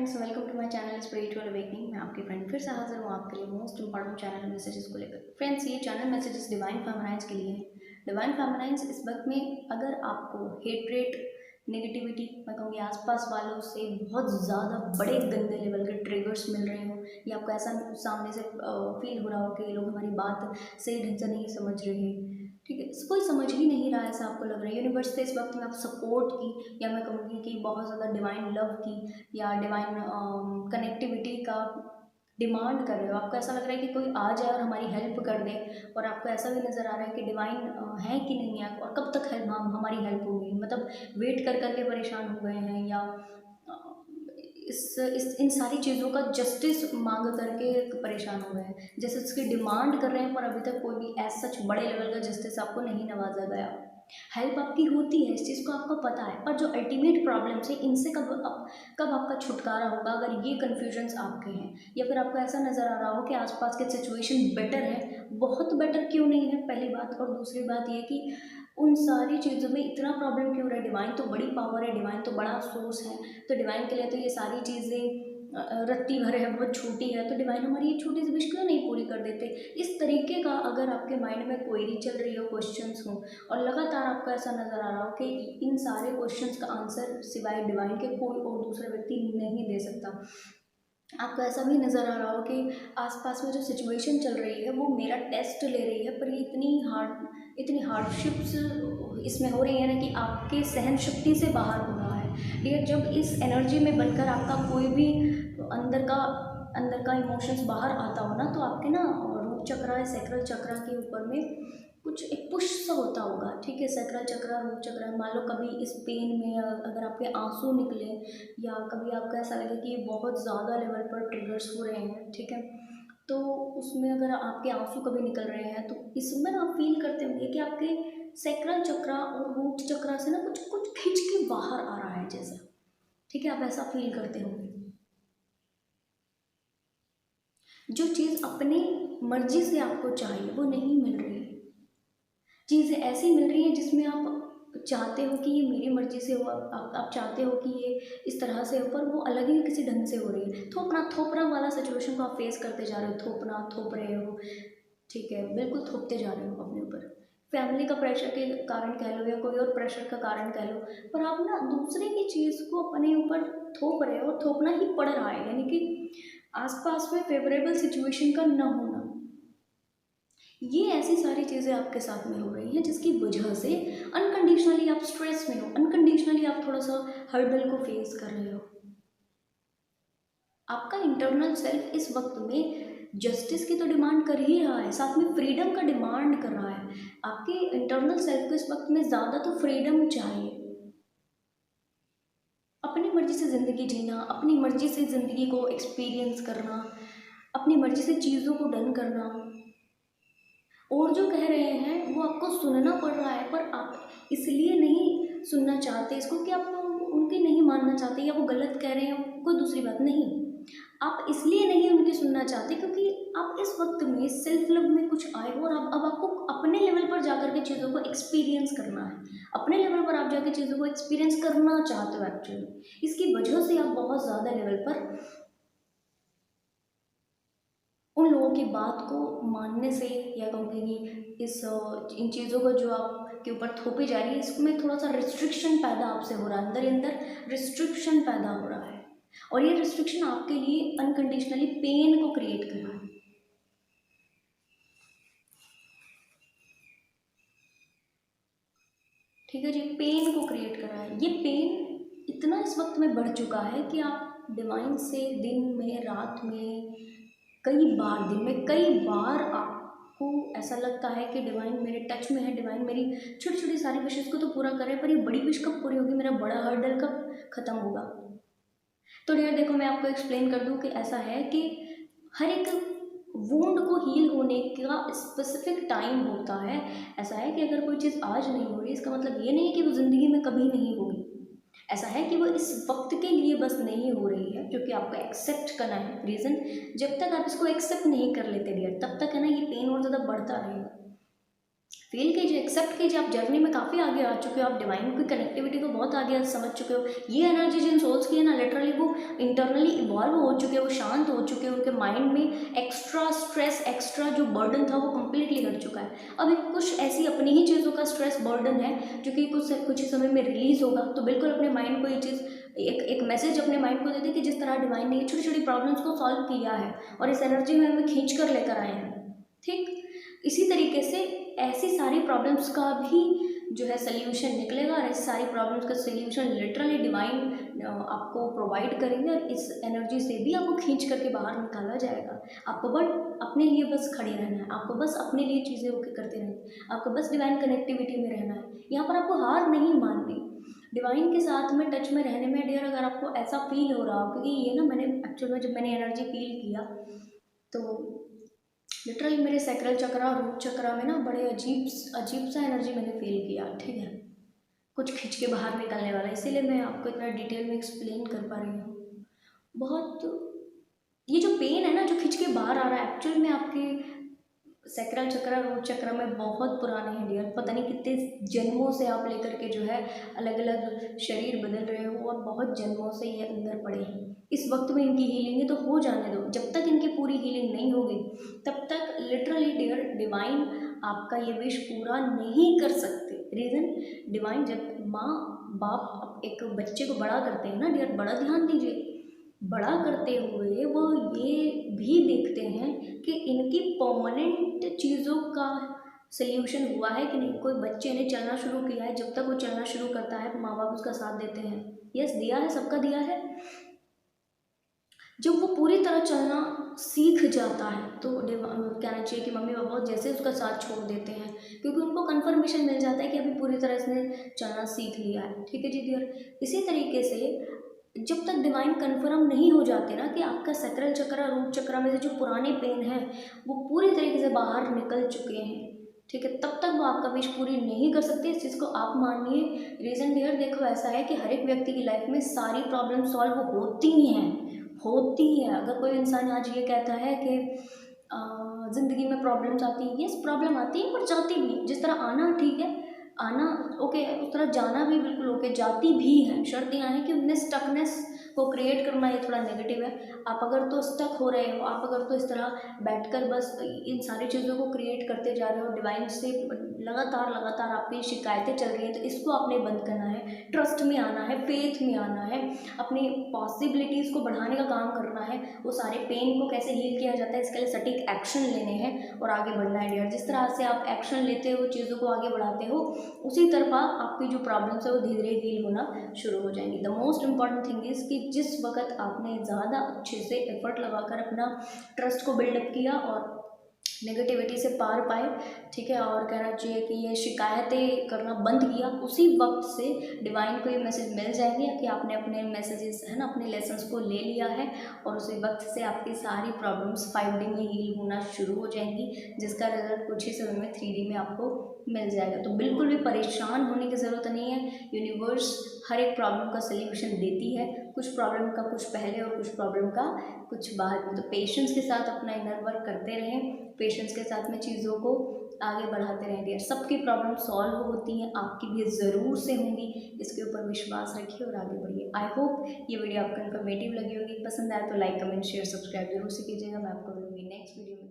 Friends, welcome to my channel spiritual awakening. मैं आपकी friend फिर से हाजिर हूँ आपके लिए मोस्ट इंपॉर्टेंट चैनल मैसेजेस को लेकर। फ्रेंड्स, ये चैनल मैसेजेस डिवाइन फेमिनाइंस के लिए है। डिवाइन फेमिनाइंस इस वक्त में अगर आपको हेट्रेट, नेगेटिविटी, मैं कहूँगी आसपास वालों से बहुत ज़्यादा बड़े गंदे लेवल के ट्रिगर्स मिल रहे हो, या आपको ऐसा सामने से फील हो रहा हो कि ये लोग हमारी बात सही ढंग से नहीं समझ रहे, ठीक है, कोई समझ ही नहीं रहा है, ऐसा आपको लग रहा है, यूनिवर्स से इस वक्त में आप सपोर्ट की, या मैं कहूँगी कि बहुत ज़्यादा डिवाइन लव की या डिवाइन कनेक्टिविटी का डिमांड कर रहे हो। आपको ऐसा लग रहा है कि कोई आ जाए और हमारी हेल्प कर दे, और आपको ऐसा भी नज़र आ रहा है कि डिवाइन है कि नहीं है, और कब तक हेल्प हमारी हेल्प होगी, मतलब वेट कर करके परेशान हो गए हैं, या अ, इस इन सारी चीज़ों का जस्टिस मांग करके परेशान हो गए हैं, जैसे उसकी डिमांड कर रहे हैं, पर अभी तक कोई भी एज सच बड़े लेवल का जस्टिस आपको नहीं नवाजा गया। हेल्प आपकी होती है, इस चीज़ को आपको पता है, पर जो अल्टीमेट प्रॉब्लम्स है इनसे कब आपका छुटकारा होगा, अगर ये कन्फ्यूजन्स आपके हैं, या फिर आपको ऐसा नज़र आ रहा हो कि आसपास के सिचुएशन बेटर है, बहुत बेटर क्यों नहीं है, पहली बात। और दूसरी बात ये कि उन सारी चीज़ों में इतना प्रॉब्लम क्यों रहा है, डिवाइन तो बड़ी पावर है, डिवाइन तो बड़ा सोर्स है, तो डिवाइन के लिए तो ये सारी चीज़ें रत्ती भर है, बहुत छोटी है, तो डिवाइन हमारी ये छोटी सी विश क्यों नहीं पूरी कर देते। इस तरीके का अगर आपके माइंड में क्वेरी चल रही हो, क्वेश्चंस हो, और लगातार आपको ऐसा नज़र आ रहा हो कि इन सारे क्वेश्चंस का आंसर सिवाय डिवाइन के कोई और दूसरा व्यक्ति नहीं दे सकता, आपको ऐसा भी नज़र आ रहा हो कि आसपास में जो सिचुएशन चल रही है वो मेरा टेस्ट ले रही है, पर ये इतनी हार्डशिप्स इसमें हो रही है ना कि आपके सहन शक्ति से बाहर हो रहा है। लेकिन जब इस एनर्जी में बनकर आपका कोई भी अंदर का इमोशंस बाहर आता हो ना, तो आपके ना रूट चक्रा या सैक्रल चक्रा के ऊपर में कुछ एक पुश सा होता होगा, ठीक है। सैक्रल चक्रा, रूट चक्रा, मान लो कभी इस पेन में अगर आपके आंसू निकले, या कभी आपको ऐसा लगे कि ये बहुत ज़्यादा लेवल पर ट्रिगर्स हो रहे हैं, ठीक है, तो उसमें अगर आपके आंसू कभी निकल रहे हैं, तो इसमें आप फील करते होंगे कि आपके सैक्रल चक्रा और रूट चक्रा से ना कुछ कुछ खींच के बाहर आ रहा है जैसा, ठीक है, आप ऐसा फील करते होंगे। जो चीज़ अपनी मर्जी से आपको चाहिए वो नहीं मिल रही है, चीज़ें ऐसी मिल रही हैं जिसमें आप चाहते हो कि ये मेरी मर्जी से हो, आप चाहते हो कि ये इस तरह से हो, पर वो अलग ही किसी ढंग से हो रही है। थोपना थोपना वाला सिचुएशन को आप फेस करते जा रहे हो, थोपना थोप रहे हो, ठीक है, बिल्कुल थोपते जा रहे हो अपने ऊपर, फैमिली का प्रेशर के कारण कह लो, या कोई और प्रेशर का कारण कह लो, पर आप ना दूसरे की चीज़ को अपने ऊपर थोप रहे हो, और थोपना ही पड़ रहा है, यानी कि आसपास में फेवरेबल सिचुएशन का न होना। ये ऐसी सारी चीज़ें आपके साथ में हो रही हैं जिसकी वजह से अनकंडीशनली आप स्ट्रेस में हो, अनकंडीशनली आप थोड़ा सा हर्डल को फेस कर रहे हो। आपका इंटरनल सेल्फ इस वक्त में जस्टिस की तो डिमांड कर ही रहा है, साथ में फ्रीडम का डिमांड कर रहा है। आपके इंटरनल सेल्फ को इस वक्त में ज़्यादा तो फ्रीडम चाहिए, अपनी मर्जी से ज़िंदगी जीना, अपनी मर्जी से ज़िंदगी को एक्सपीरियंस करना, अपनी मर्जी से चीज़ों को डन करना, और जो कह रहे हैं वो आपको सुनना पड़ रहा है, पर आप इसलिए नहीं सुनना चाहते इसको कि आप उनकी नहीं मानना चाहते, या वो गलत कह रहे हैं, कोई दूसरी बात नहीं, आप इसलिए नहीं उनकी सुनना चाहते क्योंकि आप इस वक्त में सेल्फ लव में कुछ आए हो, और अब आपको अपने लेवल पर जाकर के चीज़ों को एक्सपीरियंस करना है, अपने लेवल पर आप जाकर चीज़ों को एक्सपीरियंस करना चाहते हो एक्चुअली। इसकी वजह से आप बहुत ज़्यादा लेवल पर उन लोगों की बात को मानने से, या कहूँगी कि इन चीज़ों को जो आपके ऊपर थोपी जा रही है, इसमें थोड़ा सा रिस्ट्रिक्शन पैदा आपसे हो रहा है, अंदर ही अंदर रिस्ट्रिक्शन पैदा हो रहा है, और ये रिस्ट्रिक्शन आपके लिए अनकंडीशनली पेन को क्रिएट कर रहा है, ठीक है जी, पेन को क्रिएट कर रहा है। ये पेन इतना इस वक्त में बढ़ चुका है कि आप डिवाइन से दिन में, रात में, कई बार दिन में कई बार आपको ऐसा लगता है कि डिवाइन मेरे टच में है, डिवाइन मेरी छोटी छोटी सारी विशेष को तो पूरा कर रहे हैं, पर ये बड़ी विश कब पूरी होगी, मेरा बड़ा हर्डल कब खत्म होगा। तो डियर देखो, मैं आपको एक्सप्लेन कर दूं कि ऐसा है कि हर एक वुंड को हील होने का स्पेसिफिक टाइम होता है। ऐसा है कि अगर कोई चीज़ आज नहीं हो रही, इसका मतलब ये नहीं है कि वो ज़िंदगी में कभी नहीं होगी, ऐसा है कि वो इस वक्त के लिए बस नहीं हो रही है, जो कि आपको एक्सेप्ट करना है। रीज़न, जब तक आप इसको एक्सेप्ट नहीं कर लेते डियर, तब तक है ना ये पेन और ज़्यादा बढ़ता रहेगा। फील कीजिए, एक्सेप्ट कीजिए, आप जर्नी में काफ़ी आगे आ चुके हो, आप डिवाइन की कनेक्टिविटी को बहुत आगे समझ चुके हो। ये एनर्जी जिन सोल्स की है ना, लिटरली वो इंटरनली इवॉल्व हो चुके हैं, वो शांत हो चुके हैं, उनके माइंड में एक्स्ट्रा स्ट्रेस, एक्स्ट्रा जो बर्डन था वो कम्प्लीटली हट चुका है। अब एक कुछ ऐसी अपनी ही चीज़ों का स्ट्रेस बर्डन है जो कि कुछ ही समय में रिलीज होगा, तो बिल्कुल अपने माइंड को ये चीज़ एक मैसेज अपने माइंड को देते कि जिस तरह डिवाइन ने छोटी छोटी प्रॉब्लम्स को सॉल्व किया है और इस एनर्जी में हमें खींच कर लेकर आए हैं। ठीक इसी तरीके से ऐसी सारी प्रॉब्लम्स का भी जो है सोल्यूशन निकलेगा, और ऐसी सारी प्रॉब्लम्स का सोल्यूशन लिटरली डिवाइन आपको प्रोवाइड करेंगे, और इस एनर्जी से भी आपको खींच करके बाहर निकाला जाएगा। आपको बट अपने लिए बस खड़े रहना है, आपको बस अपने लिए चीज़ें ओके करते रहना है, आपको बस डिवाइन कनेक्टिविटी में रहना है। यहाँ पर आपको हार नहीं माननी, डिवाइन के साथ में टच में रहने में डियर, अगर आपको ऐसा फील हो रहा हो, क्योंकि ये ना मैंने एक्चुअल में जब मैंने एनर्जी फील किया तो लिटरली मेरे सैक्रल चक्रा और रूट चक्रा में ना बड़े अजीब अजीब सा एनर्जी मैंने फील किया। ठीक है, कुछ खींच के बाहर निकलने वाला, इसीलिए मैं आपको इतना डिटेल में एक्सप्लेन कर पा रही हूँ। बहुत ये जो पेन है ना जो खींच के बाहर आ रहा है, एक्चुअल में आपके सैक्रल चक्र रूट चक्र में बहुत पुराने हैं डियर। पता नहीं कितने जन्मों से आप लेकर के जो है अलग अलग शरीर बदल रहे हो, और बहुत जन्मों से ये अंदर पड़े हैं। इस वक्त में इनकी हीलिंग है तो हो जाने दो, जब तक इनकी पूरी हीलिंग नहीं होगी तब तक लिटरली डियर डिवाइन आपका ये विश पूरा नहीं कर सकते। रीज़न, डिवाइन जब माँ बाप एक बच्चे को बड़ा करते हैं ना डियर, बड़ा ध्यान दीजिए, बड़ा करते हुए वो ये भी देखते हैं कि इनकी परमानेंट चीज़ों का सल्यूशन हुआ है कि नहीं। कोई बच्चे ने चलना शुरू किया है, जब तक वो चलना शुरू करता है माँ बाप उसका साथ देते हैं। यस, दिया है, सबका दिया है। जब वो पूरी तरह चलना सीख जाता है तो कहना चाहिए कि मम्मी पापा जैसे उसका साथ छोड़ देते हैं, क्योंकि उनको कंफर्मेशन मिल जाता है कि अभी पूरी तरह इसने चलना सीख लिया है। ठीक है जी डियर, इसी तरीके से जब तक डिवाइन कंफर्म नहीं हो जाते ना कि आपका सैक्रल चक्र रूट चक्र में से जो पुराने पेन है वो पूरी तरीके से बाहर निकल चुके हैं, ठीक है, तब तक वो आपका विश पूरी नहीं कर सकते। इस चीज़ को आप मानिए। रीज़न डियर देखो ऐसा है कि हर एक व्यक्ति की लाइफ में सारी प्रॉब्लम सॉल्व होती ही हैं, होती है। अगर कोई इंसान आज ये कहता है कि ज़िंदगी में प्रॉब्लम्स आती हैं, यस प्रॉब्लम आती है पर जाती भी, जिस तरह आना ठीक है, आना ओके है, उस तरह जाना भी बिल्कुल ओके, जाती भी है। शर्त यहाँ है कि उनमें स्टकनेस को क्रिएट करना ये थोड़ा नेगेटिव है। आप अगर तो स्टक हो रहे हो, आप अगर तो इस तरह बैठकर बस इन सारी चीज़ों को क्रिएट करते जा रहे हो, डिवाइन से लगातार लगातार आपकी शिकायतें चल रही हैं, तो इसको आपने बंद करना है, ट्रस्ट में आना है, फेथ में आना है, अपनी पॉसिबिलिटीज़ को बढ़ाने का काम करना है। वो सारे पेन को कैसे हील किया जाता है इसके लिए सटीक एक्शन लेने हैं और आगे बढ़ना है डियर। जिस तरह से आप एक्शन लेते हो, चीज़ों को आगे बढ़ाते हो, उसी तरफा आपकी जो प्रॉब्लम्स है वो धीरे धीरे हील होना शुरू हो जाएंगी। The most important thing is कि जिस वक्त आपने ज़्यादा अच्छे से एफर्ट लगाकर अपना ट्रस्ट को बिल्डअप किया और नेगेटिविटी से पार पाए, ठीक है, और कहना चाहिए कि ये शिकायतें करना बंद किया, उसी वक्त से डिवाइन को ये मैसेज मिल जाएंगे कि आपने अपने मैसेजेस है ना, अपने लेसन्स को ले लिया है, और उसी वक्त से आपकी सारी प्रॉब्लम्स 5D में हील होना शुरू हो जाएंगी, जिसका रिजल्ट कुछ ही समय में 3D में आपको मिल जाएगा। तो बिल्कुल भी परेशान होने की ज़रूरत नहीं है। यूनिवर्स हर एक प्रॉब्लम का सल्यूशन देती है, कुछ प्रॉब्लम का कुछ पहले और कुछ प्रॉब्लम का कुछ बाद में। तो पेशेंस के साथ अपना इनर वर्क करते रहें, पेशेंस के साथ में चीज़ों को आगे बढ़ाते रहें डियर। सबकी प्रॉब्लम सॉल्व होती हैं, आपकी भी ज़रूर से होंगी, इसके ऊपर विश्वास रखिए और आगे बढ़िए। आई होप ये वीडियो आपको इन्फॉर्मेटिव लगी होगी। पसंद आए तो लाइक कमेंट शेयर सब्सक्राइब जरूर से कीजिएगा। मैं आपको मिलूंगी नेक्स्ट वीडियो में।